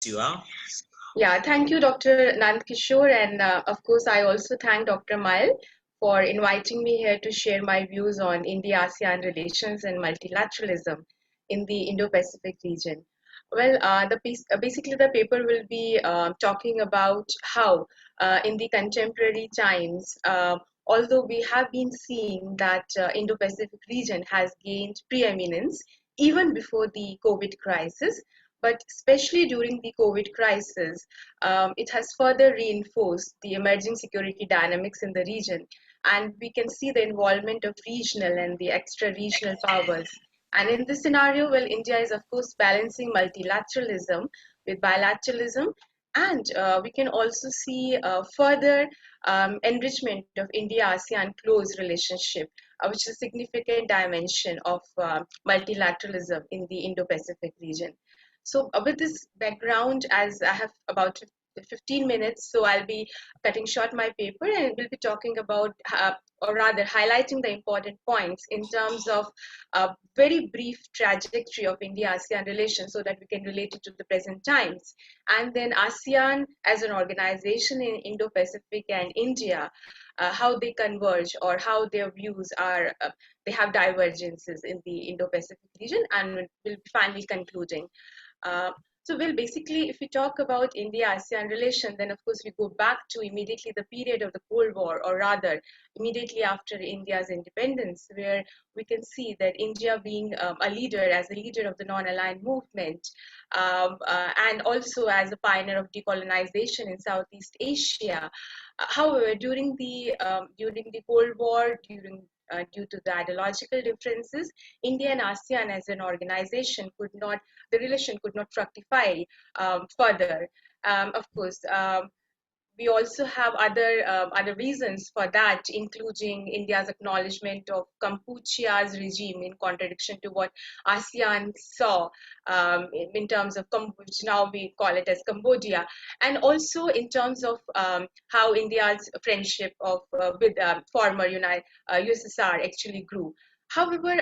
You are. Yeah, thank you, Dr. Nand Kishore. And of course, I also thank Dr. Mail for inviting me here to share my views on India-ASEAN relations and multilateralism in the Indo-Pacific region. Well, basically the paper will be talking about how in the contemporary times, although we have been seeing that Indo-Pacific region has gained preeminence even before the COVID crisis, but especially during the COVID crisis, it has further reinforced the emerging security dynamics in the region. And we can see the involvement of regional and the extra regional powers. And in this scenario, well, India is, of course, balancing multilateralism with bilateralism. And we can also see further enrichment of India-ASEAN close relationship, which is a significant dimension of multilateralism in the Indo-Pacific region. So with this background, as I have about 15 minutes, so I'll be cutting short my paper and we'll be talking about, or rather highlighting the important points in terms of a very brief trajectory of India-ASEAN relations so that we can relate it to the present times. And then ASEAN as an organization in Indo-Pacific and India, how they converge or how their views are, they have divergences in the Indo-Pacific region, and we'll be finally concluding. Uh, well, basically, if we talk about India-ASEAN relation, then of course we go back to immediately the period of the Cold War, or rather, immediately after India's independence, where we can see that India being a leader, as a leader of the non-aligned movement, and also as a pioneer of decolonization in Southeast Asia. However, during the Cold War, due to the ideological differences, India and ASEAN as an organization the relation could not fructify further. Of course, we also have other reasons for that, including India's acknowledgement of Kampuchea's regime in contradiction to what ASEAN saw in terms of which now we call it as Cambodia, and also in terms of how India's friendship with former USSR actually grew. However,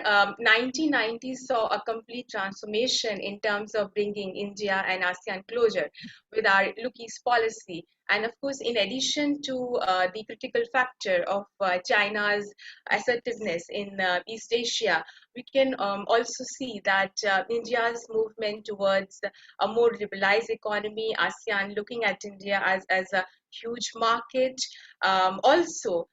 1990s saw a complete transformation in terms of bringing India and ASEAN closer with our Look East policy. And of course, in addition to the critical factor of China's assertiveness in East Asia, we can also see that India's movement towards a more liberalized economy, ASEAN looking at India as a huge market, also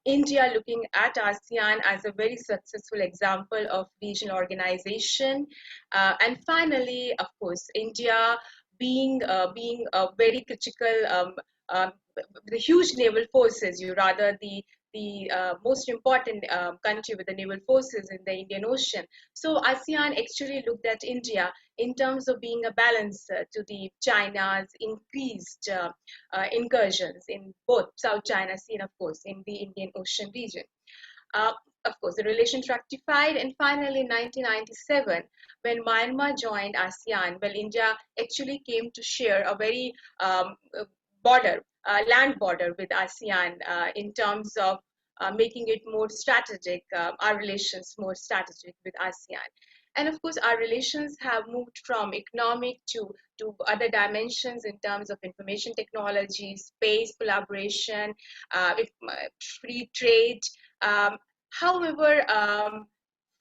India looking at ASEAN as a very successful example of regional organization. And finally, of course, India being a very critical, the huge naval forces, the most important country with the naval forces in the Indian Ocean. So ASEAN actually looked at India in terms of being a balance to the China's increased incursions in both South China Sea and of course in the Indian Ocean region. Uh, of course, the relations rectified, and finally in 1997, when Myanmar joined ASEAN, well, India actually came to share a very land border with ASEAN in terms of making it more strategic, our relations more strategic with ASEAN. And of course, our relations have moved from economic to other dimensions in terms of information technology, space collaboration, free trade. Um, However,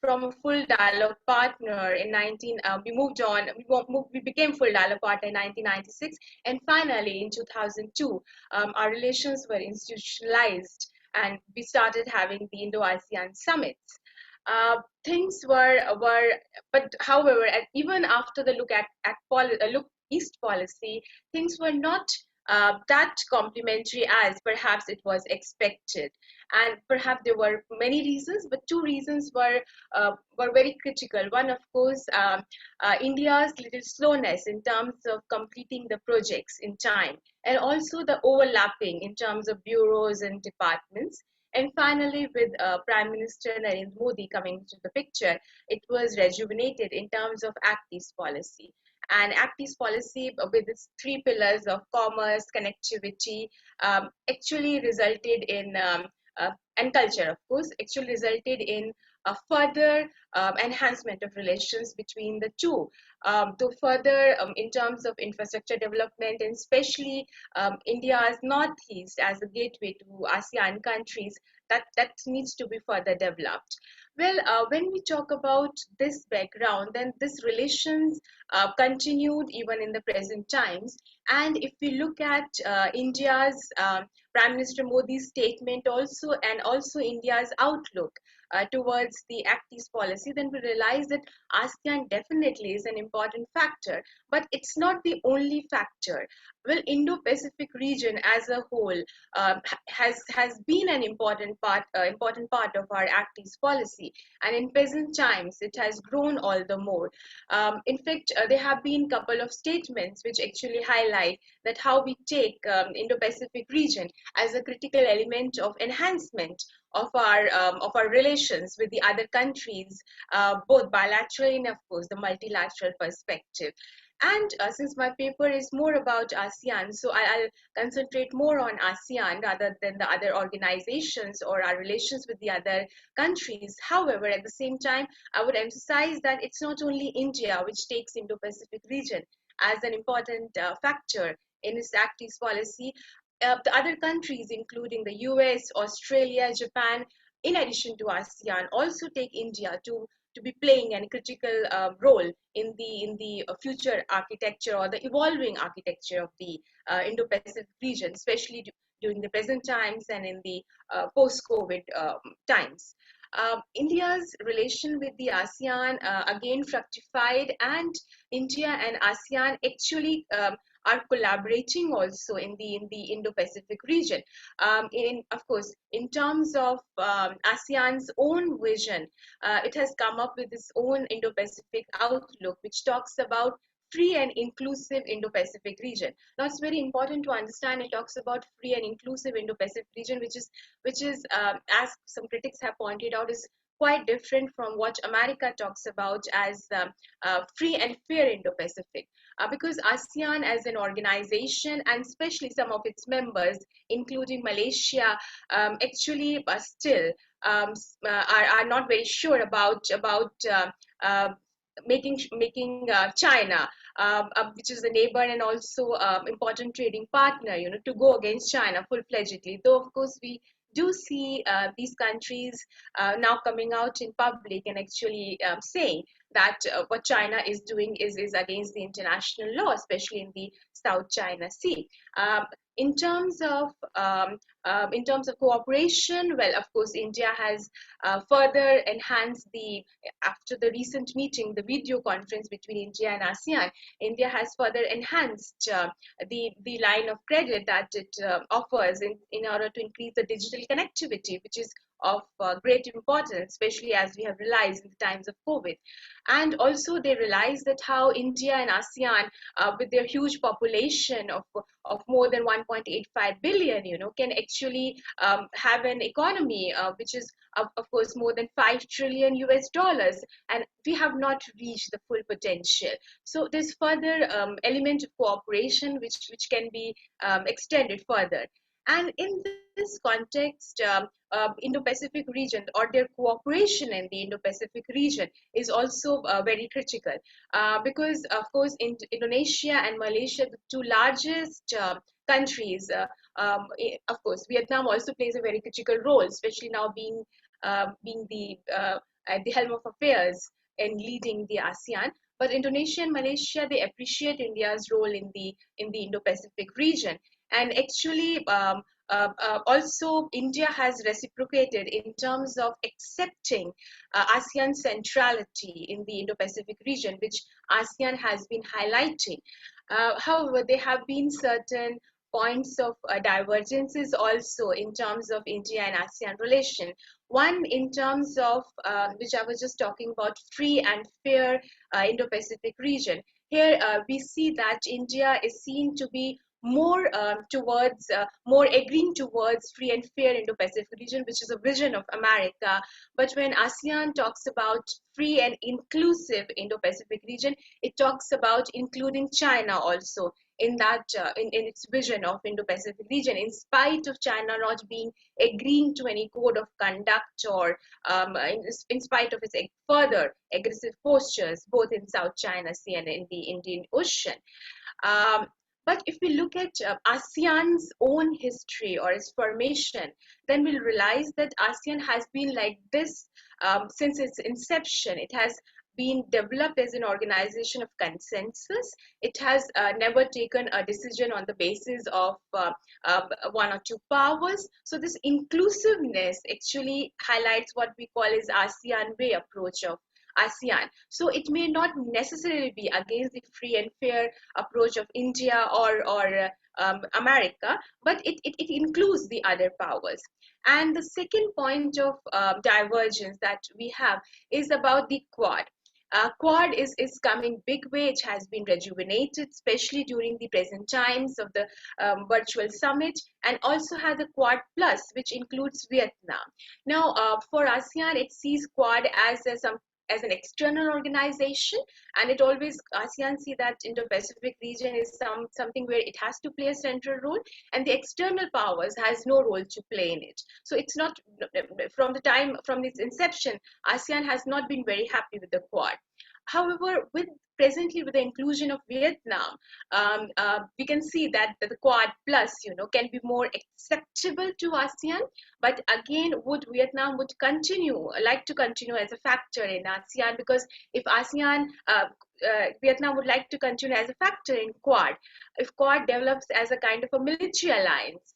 from a full dialogue partner in 19, we moved on, we became full dialogue partner in 1996, and finally in 2002, our relations were institutionalized and we started having the Indo-ASEAN summits. Things were, but however, even after the look east policy, things were not that complementary as perhaps it was expected. And perhaps there were many reasons, but two reasons were very critical. One, of course, India's little slowness in terms of completing the projects in time, and also the overlapping in terms of bureaus and departments. And finally, with Prime Minister Narendra Modi coming into the picture, it was rejuvenated in terms of Act East policy. And Act East policy, with its three pillars of commerce, connectivity, actually resulted in and culture, of course, actually resulted in further enhancement of relations between the two, to further in terms of infrastructure development, and especially India's northeast as a gateway to ASEAN countries, that needs to be further developed. Well, when we talk about this background, then this relations continued even in the present times. And if we look at India's Prime Minister Modi's statement also, and also India's outlook towards the Act East policy, then we realize that ASEAN definitely is an important factor, but it's not the only factor. Well, Indo-Pacific region as a whole has been an important part of our Act East policy, and in present times it has grown all the more. In fact, there have been a couple of statements which actually highlight that how we take Indo-Pacific region as a critical element of enhancement of our relations with the other countries, both bilateral and of course the multilateral perspective. And since my paper is more about ASEAN, so I'll concentrate more on ASEAN rather than the other organizations or our relations with the other countries. However, at the same time, I would emphasize that it's not only India which takes Indo-Pacific region as an important factor in its Act East policy. The other countries, including the US, Australia, Japan, in addition to ASEAN, also take India to be playing a critical role in the future architecture or the evolving architecture of the Indo-Pacific region, especially during the present times and in the post-COVID times. India's relation with the ASEAN again fructified, and India and ASEAN actually are collaborating also in the Indo-Pacific region. In of course, in terms of ASEAN's own vision, it has come up with its own Indo-Pacific outlook, which talks about free and inclusive Indo-Pacific region. Now, it's very important to understand. It talks about free and inclusive Indo-Pacific region, which is as some critics have pointed out, is quite different from what America talks about as free and fair Indo-Pacific. Because ASEAN as an organization, and especially some of its members, including Malaysia, actually still are not very sure about making China, which is a neighbor and also important trading partner, to go against China full-fledgedly. Though of course we do see these countries now coming out in public and actually saying that what China is doing is against the international law, especially in the South China Sea. In terms of cooperation, well, of course, India has further enhanced after the recent meeting, the video conference between India and ASEAN. India has further enhanced the line of credit that it offers in order to increase the digital connectivity, which is of great importance, especially as we have realized in the times of COVID. And also they realize that how India and ASEAN, with their huge population of more than 1.85 billion, can actually have an economy which is of course more than 5 trillion US dollars, and we have not reached the full potential. So there's further element of cooperation which can be extended further. And in this context, Indo-Pacific region, or their cooperation in the Indo-Pacific region, is also very critical, because of course Indonesia and Malaysia, the two largest countries, of course Vietnam also plays a very critical role, especially now being at the helm of affairs and leading the ASEAN. But Indonesia and Malaysia, they appreciate India's role in the Indo-Pacific region, and actually also India has reciprocated in terms of accepting ASEAN centrality in the Indo-Pacific region, which ASEAN has been highlighting. However, there have been certain points of divergences also in terms of India and ASEAN relation. One, in terms of which I was just talking about, free and fair Indo-Pacific region. Here we see that India is seen to be more more agreeing towards free and fair Indo-Pacific region, which is a vision of America. But when ASEAN talks about free and inclusive Indo-Pacific region, it talks about including China also in that in its vision of Indo-Pacific region, in spite of China not being agreeing to any code of conduct, or in spite of its further aggressive postures both in South China Sea and in the Indian Ocean. Um, but if we look at ASEAN's own history or its formation, then we'll realize that ASEAN has been like this since its inception. It has been developed as an organization of consensus. It has never taken a decision on the basis of one or two powers. So this inclusiveness actually highlights what we call as ASEAN way approach of ASEAN. So it may not necessarily be against the free and fair approach of India or America, but it includes the other powers. And the second point of divergence that we have is about the Quad. Quad is coming big way. It has been rejuvenated, especially during the present times of the virtual summit, and also has a Quad Plus, which includes Vietnam. Now, for ASEAN, it sees Quad as an external organization, and it always ASEAN see that Indo-Pacific region is something where it has to play a central role, and the external powers has no role to play in it. So it's not from its inception, ASEAN has not been very happy with the Quad. However, presently with the inclusion of Vietnam, we can see that the Quad Plus, can be more acceptable to ASEAN. But again, Vietnam would like to continue as a factor in ASEAN, because if Vietnam would like to continue as a factor in Quad. If Quad develops as a kind of a military alliance,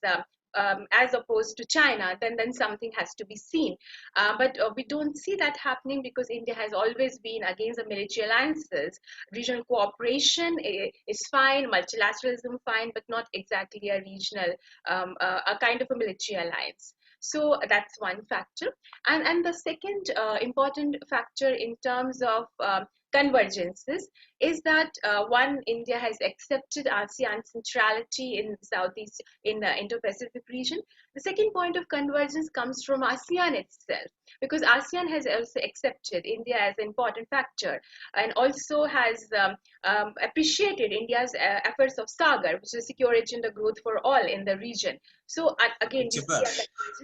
as opposed to China, then something has to be seen. But we don't see that happening, because India has always been against the military alliances. Regional cooperation is fine, multilateralism fine, but not exactly a regional, a kind of a military alliance. So that's one factor. And the second important factor in terms of convergences is that one, India has accepted ASEAN centrality in Southeast, in the Indo-Pacific region. The second point of convergence comes from ASEAN itself, because ASEAN has also accepted India as an important factor, and also has appreciated India's efforts of SAGAR, which is security and the growth for all in the region. So again, we see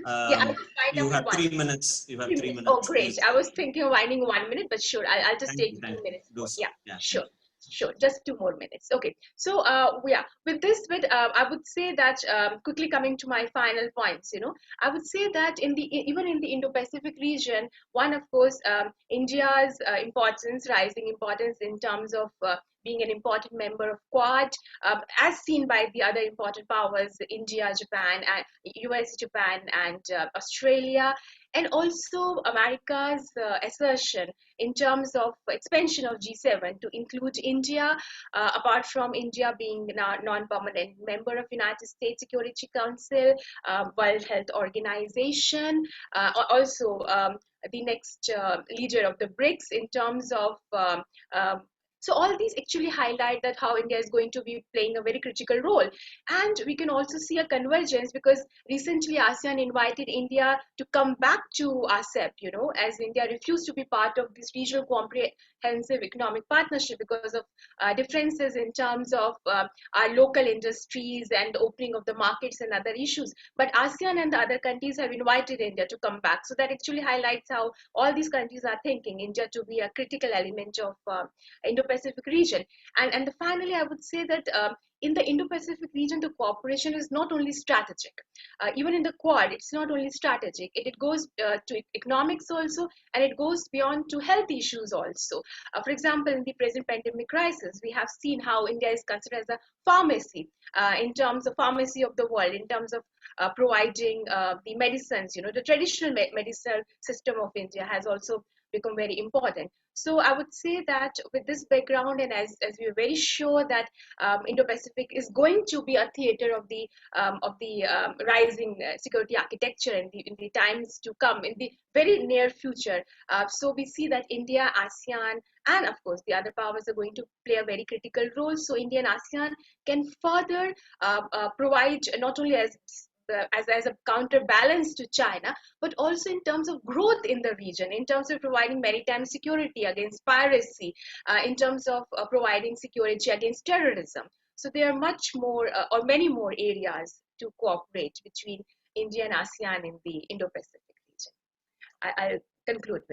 yeah, I will wind you up have in 3 minutes. You have 3 minutes. Oh, great. Please. I was thinking of winding 1 minute, but sure, I'll just take 2 minutes more. So. Yeah, sure. Sure, just 2 more minutes. Okay, so yeah, with this bit, I would say that quickly coming to my final points, I would say that even in the Indo-Pacific region, one, of course, India's rising importance in terms of being an important member of Quad, as seen by the other important powers, India, Japan, and US, Japan, and Australia, and also America's assertion in terms of expansion of G7 to include India, apart from India being now non-permanent member of United States Security Council, World Health Organization, also the next leader of the BRICS in terms of so all these actually highlight that how India is going to be playing a very critical role. And we can also see a convergence, because recently ASEAN invited India to come back to RCEP, as India refused to be part of this regional comprehensive economic partnership because of differences in terms of our local industries and the opening of the markets and other issues. But ASEAN and the other countries have invited India to come back. So that actually highlights how all these countries are thinking India to be a critical element of Indo-Pacific region. And finally, I would say that in the Indo-Pacific region, the cooperation is not only strategic. Even in the Quad, it's not only strategic. It goes to economics also, and it goes beyond to health issues also. For example, in the present pandemic crisis, we have seen how India is considered as a pharmacy in terms of pharmacy of the world, in terms of providing the medicines. The traditional medicinal system of India has also become very important. So I would say that with this background, and as we are very sure that Indo-Pacific is going to be a theater of the rising security architecture in the times to come, in the very near future. So we see that India, ASEAN, and of course the other powers are going to play a very critical role. So India and ASEAN can further provide not only as a counterbalance to China, but also in terms of growth in the region, in terms of providing maritime security against piracy, in terms of providing security against terrorism. So there are much more or many more areas to cooperate between India and ASEAN in the Indo-Pacific region. I'll conclude with